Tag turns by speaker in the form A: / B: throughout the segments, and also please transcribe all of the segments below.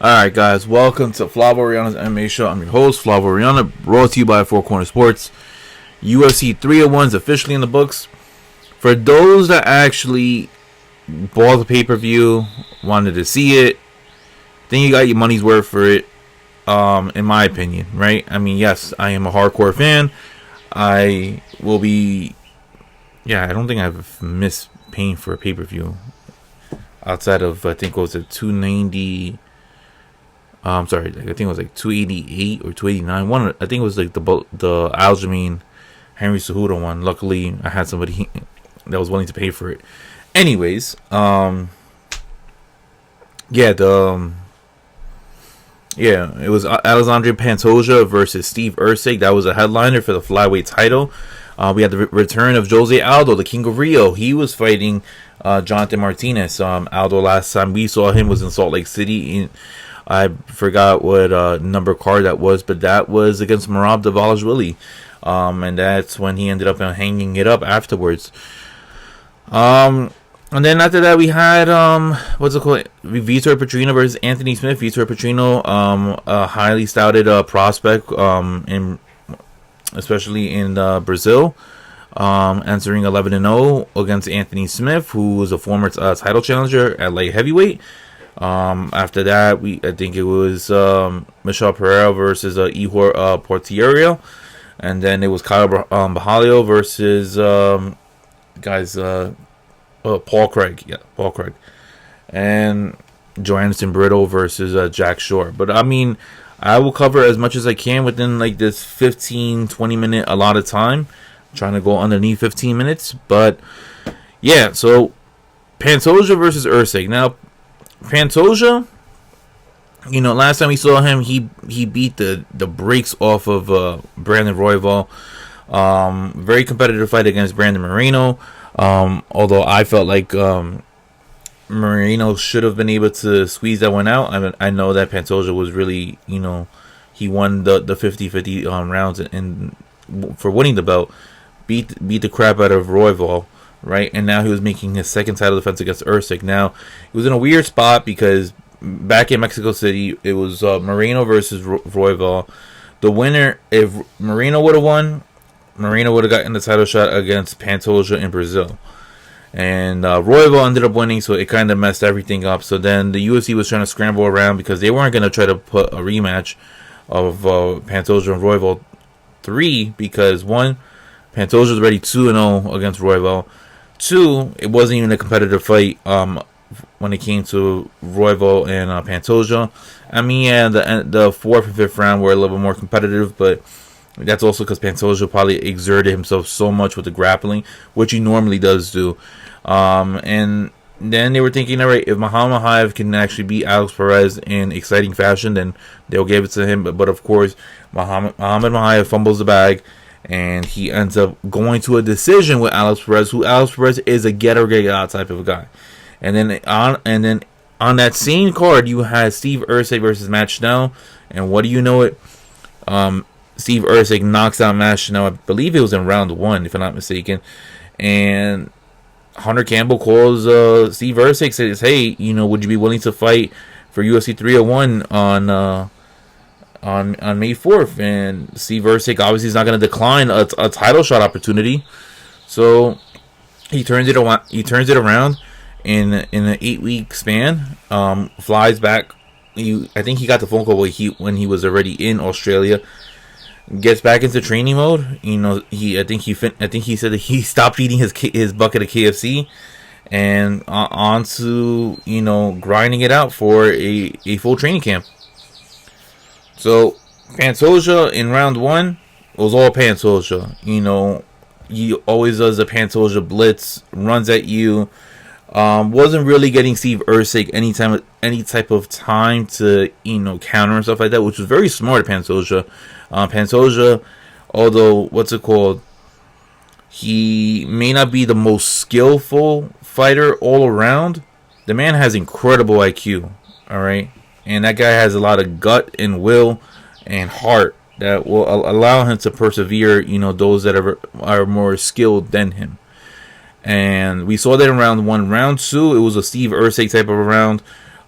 A: Alright, guys, welcome to Flavo Rihanna's MMA show. I'm your host, Flavo Rihanna, brought to you by Four Corner Sports. UFC 301 is officially in the books. For those that actually bought the pay-per-view, wanted to see it, then you got your money's worth for it, in my opinion, right? I mean, yes, I am a hardcore fan. I will be... Yeah, I don't think I've missed paying for a pay-per-view outside of, I think it was a 290... sorry, I think it was like 288 or 289. One, I think it was like the Aljamain Henry Cejudo one. Luckily, I had somebody that was willing to pay for it. Anyways, it was Alexandre Pantoja versus Steve Erceg. That was a headliner for the flyweight title. We had the return of Jose Aldo, the King of Rio. He was fighting Jonathan Martinez. Aldo, last time we saw him was in Salt Lake City. I forgot what number card that was, but that was against Merab Dvalishvili. And that's when he ended up hanging it up afterwards. And then after that, we had, Vitor Petrino versus Anthony Smith. Vitor Petrino, a highly touted prospect, especially in Brazil, answering 11-0 against Anthony Smith, who was a former title challenger at light heavyweight. After that, I think it was Michel Pereira versus Ihor Portierio, and then it was Kyle Bahalio versus Paul Craig, Paul Craig, and Joanderson Brito versus Jack Shore. But I mean, I will cover as much as I can within like this 15-20 minute allotted time. I'm trying to go underneath 15 minutes, but yeah. So Pantoja versus Erceg. Now, Pantoja, last time we saw him, he beat the brakes off of Brandon Royval. Very competitive fight against Brandon Moreno. Although I felt like Moreno should have been able to squeeze that one out. I know that Pantoja was really, he won the 50-50 rounds, and for winning the belt, beat the crap out of Royval. Right, and now he was making his second title defense against Erceg. Now, it was in a weird spot because back in Mexico City, it was Moreno versus Royval. The winner, if Moreno would have won, Moreno would have gotten the title shot against Pantoja in Brazil. And Royval ended up winning, so it kind of messed everything up. So then the UFC was trying to scramble around because they weren't going to try to put a rematch of Pantoja and Royval 3 because, one, Pantoja was already 2-0 against Royval. 2, it wasn't even a competitive fight when it came to Royval and Pantoja. I mean, yeah, the 4th and 5th round were a little bit more competitive, but that's also because Pantoja probably exerted himself so much with the grappling, which he normally does do. And then they were thinking, all right, if Muhammad Mokaev can actually beat Alex Perez in exciting fashion, then they'll give it to him. But of course, Muhammad Mokaev fumbles the bag, and he ends up going to a decision with Alex Perez, who Alex Perez is a get or get out type of a guy. And then on that same card, you had Steve Erceg versus Matt Schnell. And what do you know it? Steve Erceg knocks out Matt Schnell. I believe it was in round 1, if I'm not mistaken. And Hunter Campbell calls Steve Erceg, says, hey, would you be willing to fight for UFC 301 on May 4th, and Steve Erceg obviously is not going to decline a title shot opportunity, so he turns it around in an 8-week span. Flies back. I think he got the phone call when he was already in Australia. Gets back into training mode. I think he said that he stopped eating his bucket of KFC and on to grinding it out for a full training camp. So, Pantoja in round 1 was all Pantoja. He always does a Pantoja blitz, runs at you. Wasn't really getting Steve Erceg any type of time to, counter and stuff like that, which was very smart of Pantoja. Pantoja, although, he may not be the most skillful fighter all around, the man has incredible IQ, alright? And that guy has a lot of gut and will and heart that will allow him to persevere, those that are more skilled than him. And we saw that in round 1. Round 2, it was a Steve Erceg type of a round.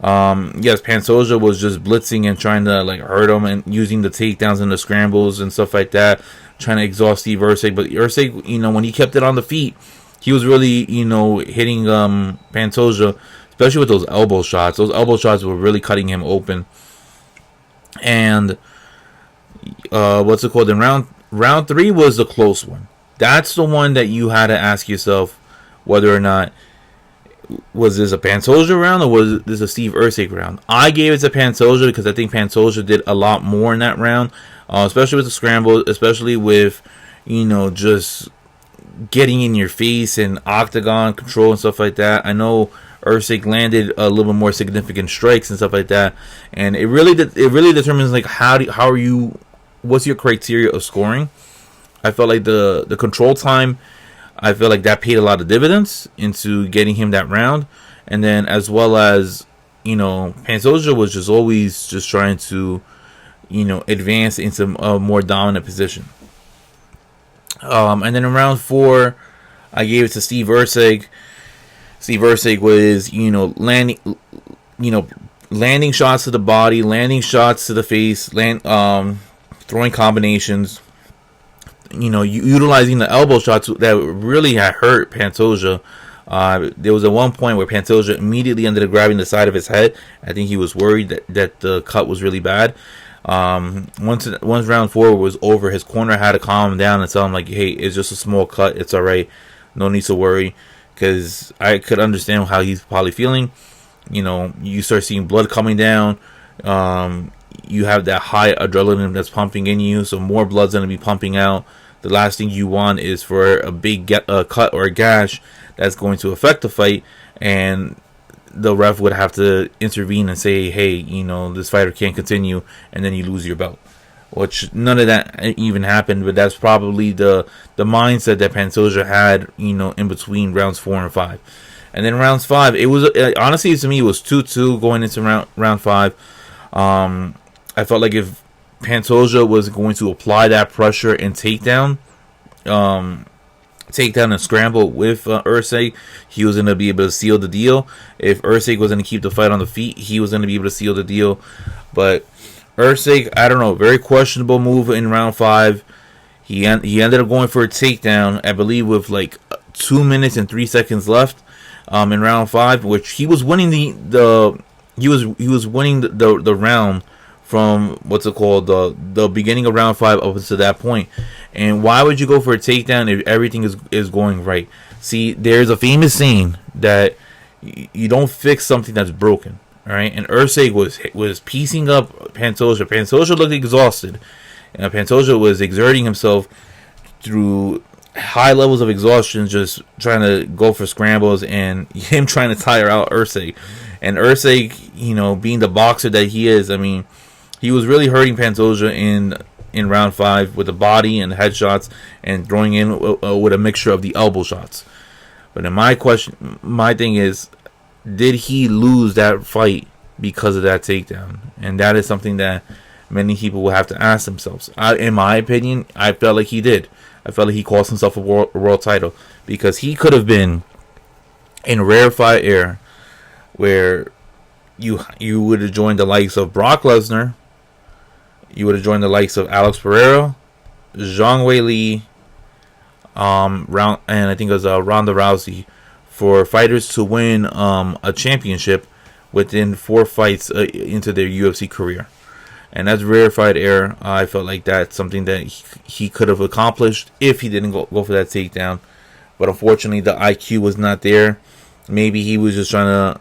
A: Yes, Pantoja was just blitzing and trying to like hurt him and using the takedowns and the scrambles and stuff like that, trying to exhaust Steve Erceg. But Erceg, when he kept it on the feet, he was really, hitting Pantoja, especially with those elbow shots. Those elbow shots were really cutting him open. And what's it called? In round 3 was the close one. That's the one that you had to ask yourself whether or not was this a Pantoja round or was this a Steve Erceg round. I gave it to Pantoja because I think Pantoja did a lot more in that round, especially with the scramble, especially with just getting in your face and octagon control and stuff like that. I know Erceg landed a little bit more significant strikes and stuff like that, and it really determines like what's your criteria of scoring. I felt like the control time, I feel like that paid a lot of dividends into getting him that round. And then as well as, Pantoja was just always just trying to, advance into a more dominant position. And then in round 4, I gave it to Steve Erceg. Steve Erceg was, landing shots to the body, landing shots to the face, throwing combinations, utilizing the elbow shots that really had hurt Pantoja. There was at one point where Pantoja immediately ended up grabbing the side of his head. I think he was worried that the cut was really bad. Once round 4 was over, his corner had to calm him down and tell him like, hey, it's just a small cut, it's all right, no need to worry. Because I could understand how he's probably feeling. You start seeing blood coming down. You have that high adrenaline that's pumping in you, so more blood's going to be pumping out. The last thing you want is for a big cut or a gash that's going to affect the fight, and the ref would have to intervene and say, hey, this fighter can't continue, and then you lose your belt. Which none of that even happened, but that's probably the mindset that Pantoja had, in between rounds 4 and 5. And then rounds 5, it was honestly to me it was 2-2 going into round 5. I felt like if Pantoja was going to apply that pressure and takedown and scramble with Erceg, he was going to be able to seal the deal. If Erceg was going to keep the fight on the feet, he was going to be able to seal the deal. But Erceg, I don't know, very questionable move in round 5. He ended up going for a takedown, I believe, with like 2 minutes and 3 seconds left in round 5, which he was winning he was winning the round from the beginning of round 5 up to that point. And why would you go for a takedown if everything is going right? See, there's a famous saying that you don't fix something that's broken. All right, and Erceg was piecing up Pantoja. Pantoja looked exhausted. Pantoja was exerting himself through high levels of exhaustion, just trying to go for scrambles, and him trying to tire out Erceg. And Erceg, being the boxer that he is, I mean, he was really hurting Pantoja in round 5 with the body and the headshots, and throwing in with a mixture of the elbow shots. But in my thing is, did he lose that fight because of that takedown? And that is something that many people will have to ask themselves. In my opinion, I felt like he did. I felt like he cost himself a world title, because he could have been in rarefied air where you would have joined the likes of Brock Lesnar, you would have joined the likes of Alex Pereira, Zhang Weili, and I think it was Ronda Rousey, for fighters to win a championship within 4 fights into their UFC career. And that's rarefied air. I felt like that's something that he could have accomplished if he didn't go for that takedown. But unfortunately, the IQ was not there. Maybe he was just trying to...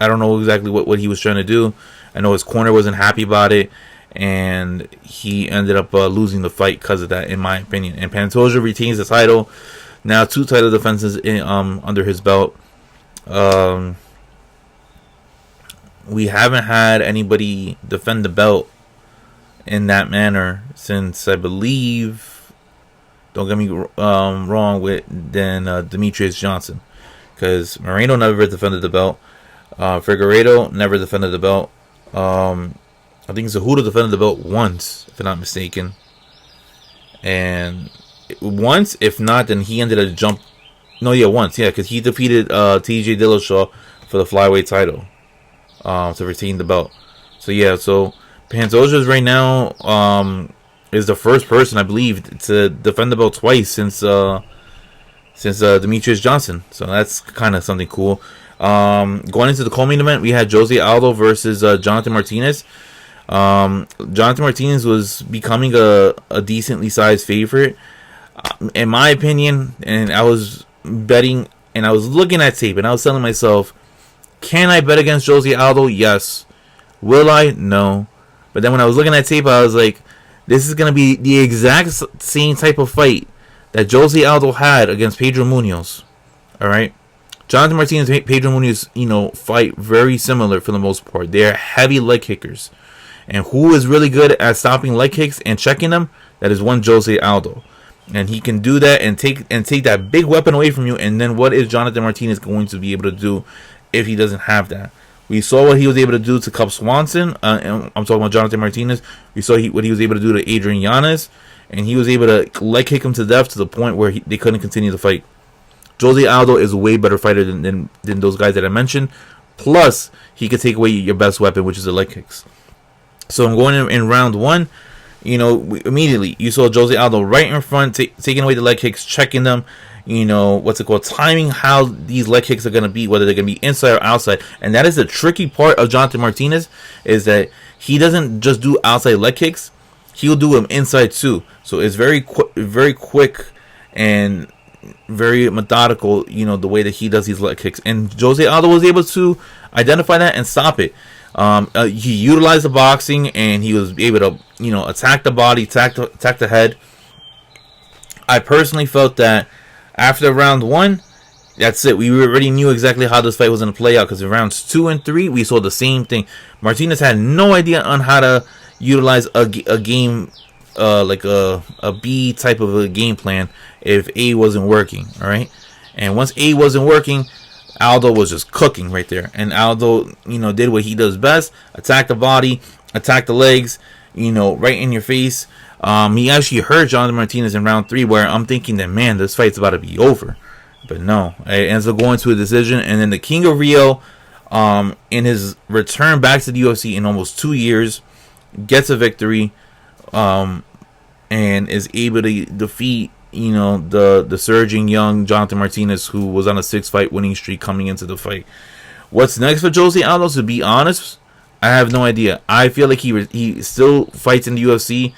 A: I don't know exactly what he was trying to do. I know his corner wasn't happy about it, and he ended up losing the fight because of that, in my opinion. And Pantoja retains the title. Now 2 title defenses under his belt. We haven't had anybody defend the belt in that manner since, I believe, don't get me wrong, than Demetrius Johnson. Because Moreno never defended the belt. Figueiredo never defended the belt. I think Cejudo defended the belt once, if I'm not mistaken. And once, if not, then he ended up once, because he defeated TJ Dillashaw for the flyweight title. to retain the belt. So yeah, so Pantoja right now is the first person, I believe, to defend the belt twice since Demetrius Johnson. So that's kind of something cool. Going into the co-main event, we had Jose Aldo versus Jonathan Martinez. Jonathan Martinez was becoming a decently sized favorite, in my opinion. And I was betting, and I was looking at tape, and I was telling myself, can I bet against Jose Aldo? Yes. Will I? No. But then when I was looking at tape, I was like, this is going to be the exact same type of fight that Jose Aldo had against Pedro Munoz. Alright? Jonathan Martinez and Pedro Munoz, fight very similar for the most part. They're heavy leg kickers. And who is really good at stopping leg kicks and checking them? That is one Jose Aldo. And he can do that and take that big weapon away from you. And then what is Jonathan Martinez going to be able to do if he doesn't have that? We saw what he was able to do to Cub Swanson. And I'm talking about Jonathan Martinez. We saw what he was able to do to Adrian Yanez. And he was able to leg kick him to death to the point where they couldn't continue the fight. Jose Aldo is a way better fighter than those guys that I mentioned. Plus, he could take away your best weapon, which is the leg kicks. So I'm going in round one. Immediately you saw Jose Aldo right in front, taking away the leg kicks, checking them. Timing how these leg kicks are going to be, whether they're going to be inside or outside. And that is the tricky part of Jonathan Martinez, is that he doesn't just do outside leg kicks. He'll do them inside too. So it's very quick and very methodical, the way that he does these leg kicks. And Jose Aldo was able to identify that and stop it. He utilized the boxing, and he was able to, attack the body, attack the head. I personally felt that after round one, that's it. We already knew exactly how this fight was going to play out, because in rounds 2 and 3, we saw the same thing. Martinez had no idea on how to utilize a game, like a B type of a game plan if A wasn't working, all right? And once A wasn't working, Aldo was just cooking right there. And Aldo, did what he does best: attack the body, attack the legs, right in your face. He actually hurt Jonathan Martinez in round 3, where I'm thinking that, man, this fight's about to be over. But no, it ends up going to a decision. And then the King of Rio, in his return back to the UFC in almost 2 years, gets a victory, and is able to defeat, the surging young Jonathan Martinez, who was on a 6-fight winning streak coming into the fight. What's next for Jose Aldo? To be honest, I have no idea. I feel like he still fights in the UFC.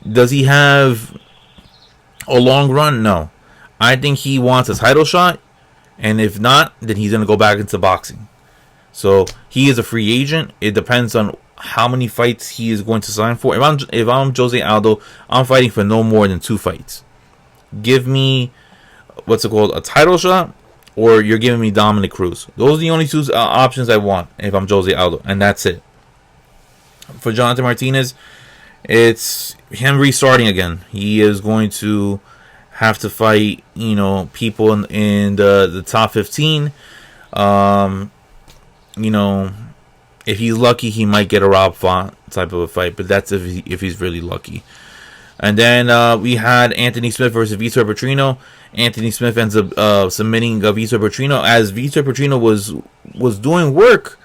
A: Does he have a long run? No. I think he wants a title shot, and if not, then he's going to go back into boxing. So he is a free agent. It depends on how many fights he is going to sign for. If I'm Jose Aldo, I'm fighting for no more than 2 fights. Give me, a title shot, or you're giving me Dominic Cruz. Those are the only 2 options I want if I'm Jose Aldo, and that's it. For Jonathan Martinez, it's him restarting again. He is going to have to fight, people in the top 15. If he's lucky, he might get a Rob Font type of a fight, but that's if he's really lucky. And then we had Anthony Smith versus Vitor Petrino. Anthony Smith ends up submitting Vitor Petrino, as Vitor Petrino was doing work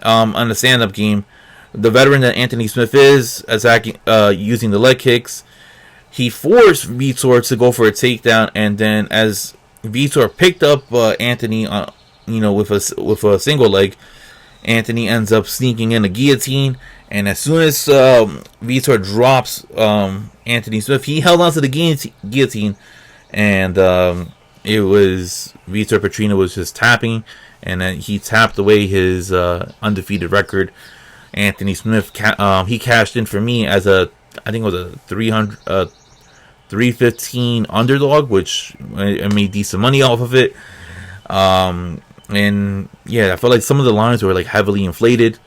A: on the stand-up game. The veteran that Anthony Smith is, attacking using the leg kicks, he forced Vitor to go for a takedown, and then as Vitor picked up Anthony, with a single leg, Anthony ends up sneaking in a guillotine. And as soon as Vitor drops Anthony Smith, he held on to the guillotine, and it was Vitor Petrino was just tapping, and then he tapped away his undefeated record. Anthony Smith, he cashed in for me as I think it was a 315 underdog, which I made decent money off of it. And yeah, I felt like some of the lines were like heavily inflated.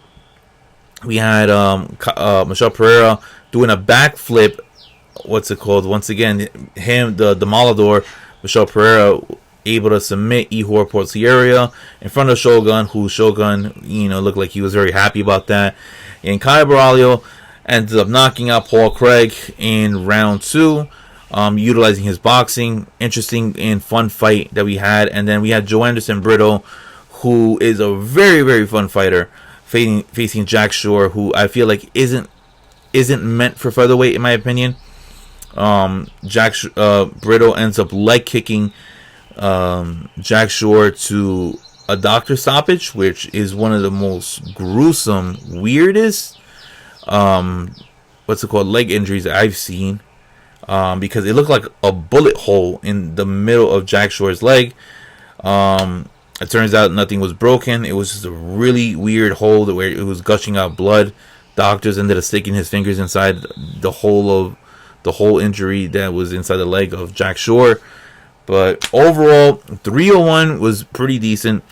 A: We had Michel Pereira doing a backflip. Once again, him, the Demolador, Michel Pereira, able to submit Ihor Portieria in front of Shogun, who Shogun, looked like he was very happy about that. And Caio Borralho ended up knocking out Paul Craig in round 2, utilizing his boxing. Interesting and fun fight that we had. And then we had Joe Anderson Brito, who is a very, very fun fighter. facing Jack Shore, who I feel like isn't meant for featherweight in my opinion. Brittle ends up leg kicking Jack Shore to a doctor stoppage, which is one of the most gruesome, weirdest leg injuries I've seen, because it looked like a bullet hole in the middle of Jack Shore's leg. It turns out nothing was broken. It was just a really weird hole where it was gushing out blood. Doctors ended up sticking his fingers inside the whole injury that was inside the leg of Jack Shore. But overall, 301 was pretty decent.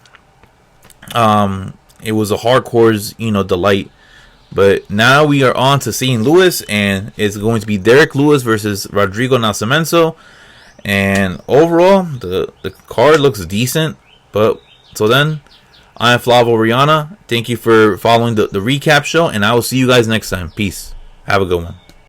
A: It was a hardcore's, delight. But now we are on to St. Louis, and it's going to be Derek Lewis versus Rodrigo Nascimento. And overall, the card looks decent. But so then, I'm Flavo Rihanna. Thank you for following the recap show, and I will see you guys next time. Peace. Have a good one.